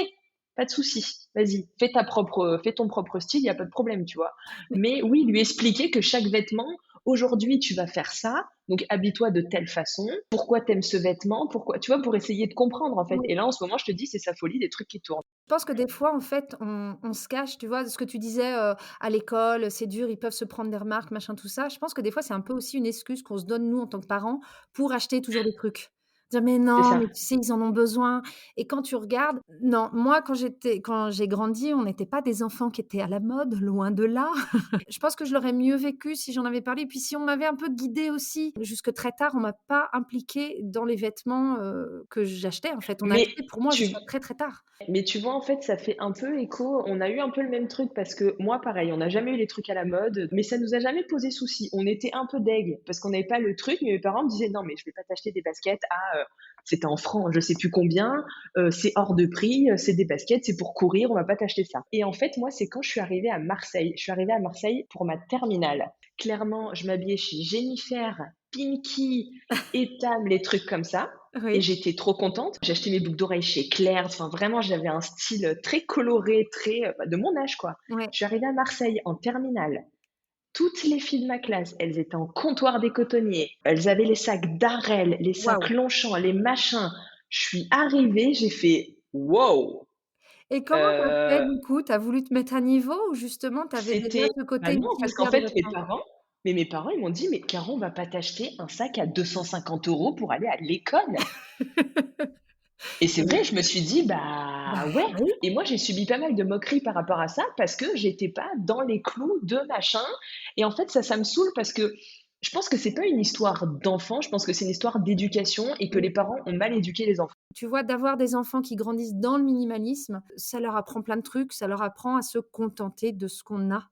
S2: pas de souci. Vas-y, fais ton propre style, il y a pas de problème», tu vois?
S1: Mais
S2: Mais oui, lui expliquer que chaque vêtement, aujourd'hui, tu vas faire ça, Donc habille-toi de telle façon. Pourquoi t'aimes ce vêtement? Pourquoi, tu vois, pour essayer de comprendre en fait. Et là, en ce moment, je te dis, c'est sa folie des trucs qui tournent.
S1: Je pense que des fois, en fait, on se cache, tu vois? Ce que tu disais, à l'école, c'est dur, ils peuvent se prendre des remarques, machin, tout ça. Je pense que des fois, c'est un peu aussi une excuse qu'on se donne, nous, en tant que parents, pour acheter toujours des trucs. Dire: «Mais
S2: C'est
S1: non,
S2: ça.
S1: mais tu sais, ils en ont besoin» et quand tu regardes non, moi, quand j'ai grandi, on n'était pas des enfants qui étaient à la mode, loin de là. Je pense que je l'aurais mieux vécu si j'en avais parlé et puis si on m'avait un peu guidée aussi. Jusque très tard, on m'a pas impliquée dans les vêtements, que j'achetais, en fait. On a
S2: Mais
S1: acheté pour moi
S2: tu
S1: jusqu'à très, très tard.
S2: Mais tu vois, en fait, ça fait un peu écho. On a eu un peu le même truc parce que moi, pareil, on n'a jamais eu les trucs à la mode, mais ça nous a jamais posé souci. On était un peu deg parce qu'on n'avait pas le truc, mais mes parents me disaient non, mais je vais pas t'acheter des baskets à, c'était en francs, je sais plus combien, c'est hors de prix, c'est des baskets, c'est pour courir, on va pas t'acheter ça. Et en fait, moi, c'est quand je suis arrivée à Marseille. Je suis arrivée à Marseille pour ma terminale. Clairement, je m'habillais chez Jennifer, Pinky, Etam, les trucs comme ça. Et
S1: Oui.
S2: j'étais trop contente. J'ai acheté mes boucles d'oreilles chez Claire's. Enfin, vraiment, j'avais un style très coloré, très bah, de mon âge, quoi.
S1: Ouais.
S2: Je suis arrivée à Marseille en terminale. Toutes les filles de ma classe, elles étaient en comptoir des cotonniers. Elles avaient les sacs Darel, les sacs
S1: Waouh!
S2: Longchamp, les machins. Je suis arrivée, j'ai fait wow.
S1: Et comment tu as fait
S2: Euh,
S1: du coup? Tu as voulu te mettre à niveau ou justement tu avais déjà
S2: C'était
S1: ce
S2: bah
S1: côté
S2: non, parce qu'en
S1: utilitaire des
S2: fait,
S1: vêtements?
S2: mes parents, ils m'ont dit, mais Caro, on va pas t'acheter un sac à 250 euros pour aller à l'école. Et c'est
S1: Oui.
S2: vrai, je me suis dit:
S1: Bah,
S2: «Bah, ouais»
S1: oui.
S2: et moi, j'ai subi pas mal de moqueries par rapport à ça parce que j'étais pas dans les clous de machin et en fait, ça me saoule parce que je pense que c'est pas une histoire d'enfant, je pense que c'est une histoire d'éducation et que
S1: Oui.
S2: les parents ont mal éduqué les enfants.
S1: Tu vois, d'avoir des enfants qui grandissent dans le minimalisme, ça leur apprend plein de trucs, ça leur apprend à se contenter de ce qu'on a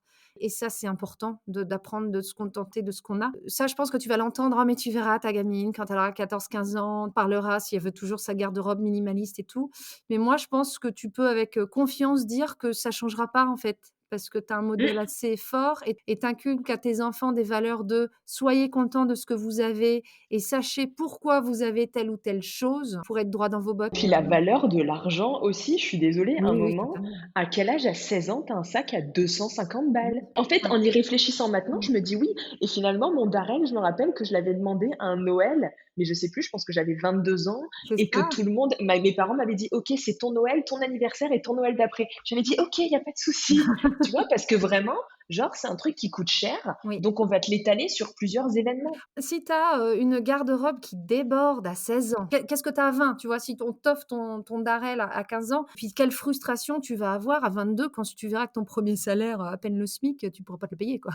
S1: et ça, c'est important d'apprendre de se contenter de ce qu'on a. Ça, je pense que tu vas l'entendre: «Ah mais tu verras ta gamine quand elle aura 14, 15 ans, on parlera si elle veut toujours sa garde-robe minimaliste et tout». Mais moi, je pense que tu peux avec, confiance dire que ça changera pas, en fait, parce que tu as un modèle
S2: Mmh.
S1: assez fort et tu inculques à tes enfants des valeurs de: «Soyez contents de ce que vous avez et sachez pourquoi vous avez telle ou telle chose pour être droit dans vos bottes».
S2: Puis la valeur de l'argent aussi, je suis désolée, un
S1: Oui, oui,
S2: moment,
S1: totalement.
S2: à quel âge à 16 ans, tu as un sac à 250 balles?
S1: Oui.
S2: En fait,
S1: Ouais.
S2: en y réfléchissant maintenant,
S1: Mmh.
S2: je me dis: «Oui» et finalement mon Darel, je me rappelle que je l'avais demandé à un Noël, mais je sais plus, je pense que j'avais 22 ans
S1: C'est
S2: et que
S1: ça,
S2: tout le monde mes parents m'avaient dit: «OK, c'est ton Noël, ton anniversaire et ton Noël d'après». J'avais dit: «OK, il y a pas de souci». Tu vois? Parce que vraiment, genre, c'est un truc qui coûte cher,
S1: oui.
S2: donc on va te l'étaler sur plusieurs événements.
S1: Si tu as, une garde-robe qui déborde à 16 ans, qu'est-ce que tu as à 20, tu vois? Si on t'offre ton Darel à 15 ans, puis quelle frustration tu vas avoir à 22 quand tu verras que ton premier salaire, à peine le SMIC, tu pourras pas te le payer, quoi.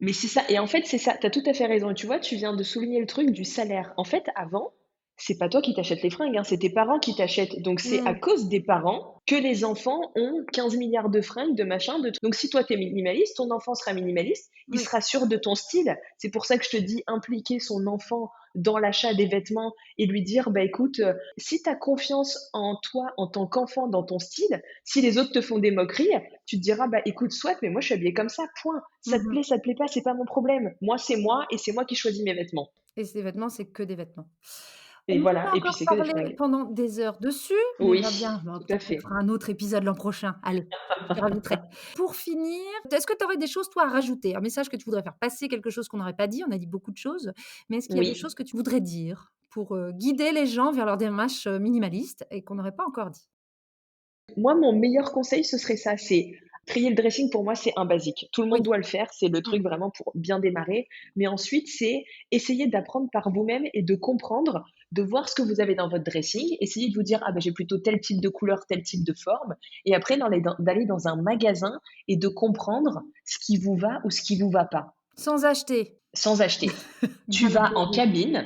S2: Mais c'est ça et en fait, c'est ça, tu as tout à fait raison et tu vois, tu viens de souligner le truc du salaire. En fait, avant, c'est pas toi qui t'achètes les fringues, hein, c'est tes parents qui t'achètent. Donc c'est à
S1: Mmh.
S2: cause des parents que les enfants ont 15 milliards de fringues, de machins, de trucs. Donc si toi tu es minimaliste, ton enfant sera minimaliste, il
S1: Oui.
S2: sera sûr de ton style. C'est pour ça que je te dis impliquer son enfant dans l'achat des vêtements et lui dire: «Bah écoute, si tu as confiance en toi en tant qu'enfant dans ton style, si les autres te font des moqueries, tu te diras: "Bah écoute, soit, mais moi je suis habillée comme ça, point.
S1: Mmh mh.
S2: Ça te plaît pas, c'est pas mon problème. Moi, c'est moi et c'est moi qui choisis mes vêtements"».
S1: Et ces vêtements, c'est que des vêtements.
S2: Et
S1: On
S2: voilà,
S1: pourrait
S2: et puis
S1: encore
S2: c'est que des
S1: parler
S2: fringues.
S1: pendant des heures dessus, mais
S2: Oui,
S1: va bien, bon,
S2: tout à
S1: peut-être qu'on
S2: fait.
S1: fera un autre épisode l'an prochain. Allez, je te rajouterai. Pour finir, est-ce que tu aurais des choses, toi, à rajouter? Un message que tu voudrais faire passer, quelque chose qu'on n'aurait pas dit? On a dit beaucoup de choses, mais est-ce qu'il y a des choses
S2: Oui.
S1: que tu voudrais dire pour, guider les gens vers leur démarche, minimaliste et qu'on n'aurait pas encore dit?
S2: Moi, mon meilleur conseil, ce serait ça, c'est trier le dressing pour moi, c'est un basique. Tout le
S1: Oui.
S2: monde doit le faire, c'est le
S1: Mmh.
S2: truc vraiment pour bien démarrer. Mais ensuite, c'est essayer d'apprendre par vous-même et de comprendre, de voir ce que vous avez dans votre dressing. Essayez de vous dire, ah ben j'ai plutôt tel type de couleur, tel type de forme. Et après, d'aller dans un magasin et de comprendre ce qui vous va ou ce qui vous va pas,
S1: Sans acheter.
S2: sans acheter. Tu
S1: Bien le
S2: vas en
S1: dire.
S2: cabine,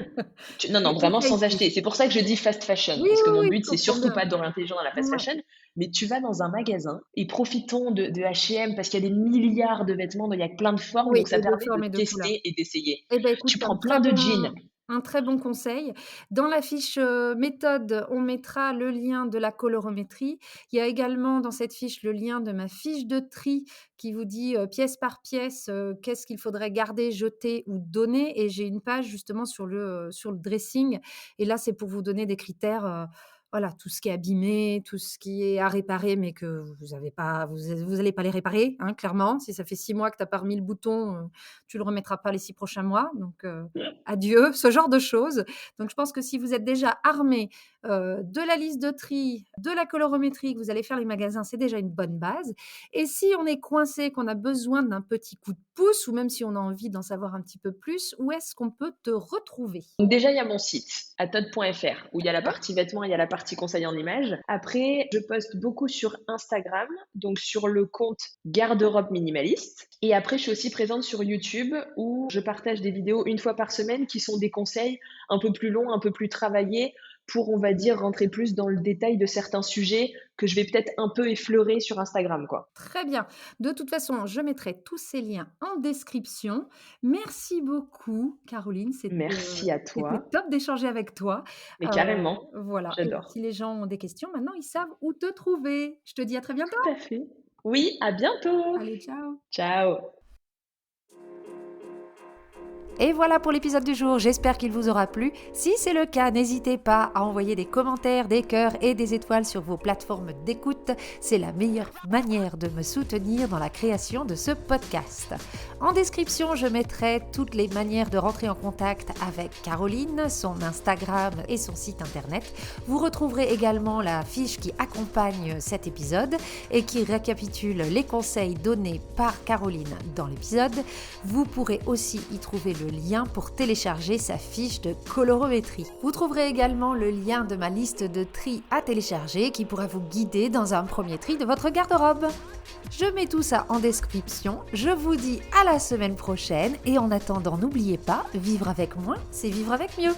S2: non,
S1: Le
S2: non, vraiment
S1: conseil
S2: sans acheter.
S1: plus.
S2: C'est pour ça que je dis fast fashion,
S1: Oui,
S2: parce que
S1: oui,
S2: mon
S1: oui,
S2: but,
S1: je
S2: c'est
S1: comprends
S2: surtout
S1: bien.
S2: pas d'orienter les gens dans la fast
S1: Ouais.
S2: fashion, mais tu vas dans un magasin et profitons de H&M parce qu'il y a des milliards de vêtements, donc il y a plein de formes,
S1: Oui
S2: donc ça
S1: et de
S2: permet de
S1: forme et de couleur.
S2: tester et d'essayer.
S1: Eh ben, écoute,
S2: Tu prends plein de jeans.
S1: un très bon conseil. Dans la fiche, méthode, on mettra le lien de la colorométrie. Il y a également dans cette fiche le lien de ma fiche de tri qui vous dit, pièce par pièce, qu'est-ce qu'il faudrait garder, jeter ou donner et j'ai une page justement sur le dressing et là, c'est pour vous donner des critères, voilà, tout ce qui est abîmé, tout ce qui est à réparer, mais que vous avez pas vous allez pas les réparer, hein, clairement. Si ça fait 6 mois que tu as pas remis le bouton, tu le remettras pas les 6 prochains mois, donc adieu, ce genre de choses. Donc je pense que si vous êtes déjà armés, de la liste de tri, de la colorimétrie, que vous allez faire les magasins, c'est déjà une bonne base. Et si on est coincé, qu'on a besoin d'un petit coup de pouce ou même si on a envie d'en savoir un petit peu plus, où est-ce qu'on peut te retrouver?
S2: Donc déjà, il y a mon site, atod.fr, où il y a la
S1: Ouais.
S2: partie vêtements, il y a la partie conseil en images. Après, je poste beaucoup sur Instagram, donc sur le compte Garde-robe minimaliste. Et après, je suis aussi présente sur YouTube, où je partage des vidéos une fois par semaine qui sont des conseils un peu plus longs, un peu plus travaillés, pour, on va dire, rentrer plus dans le détail de certains sujets que je vais peut-être un peu effleurer sur Instagram, quoi.
S1: Très bien. De toute façon, je mettrai tous ces liens en description. Merci beaucoup, Caroline.
S2: Merci à
S1: C'était
S2: toi,
S1: top d'échanger avec toi.
S2: mais carrément,
S1: Voilà. Et
S2: j'adore.
S1: si les gens ont des questions, maintenant, ils savent où te trouver. Je te dis à très bientôt.
S2: Tout à fait. Oui, à bientôt.
S1: Allez, ciao.
S2: Ciao.
S1: Et voilà pour l'épisode du jour, j'espère qu'il vous aura plu. Si c'est le cas, n'hésitez pas à envoyer des commentaires, des cœurs et des étoiles sur vos plateformes d'écoute. C'est la meilleure manière de me soutenir dans la création de ce podcast. En description, je mettrai toutes les manières de rentrer en contact avec Caroline, son Instagram et son site internet. Vous retrouverez également la fiche qui accompagne cet épisode et qui récapitule les conseils donnés par Caroline dans l'épisode. Vous pourrez aussi y trouver le lien pour télécharger sa fiche de colorimétrie. Vous trouverez également le lien de ma liste de tri à télécharger qui pourra vous guider dans un premier tri de votre garde-robe. Je mets tout ça en description, je vous dis à la semaine prochaine et en attendant n'oubliez pas, vivre avec moins, c'est vivre avec mieux.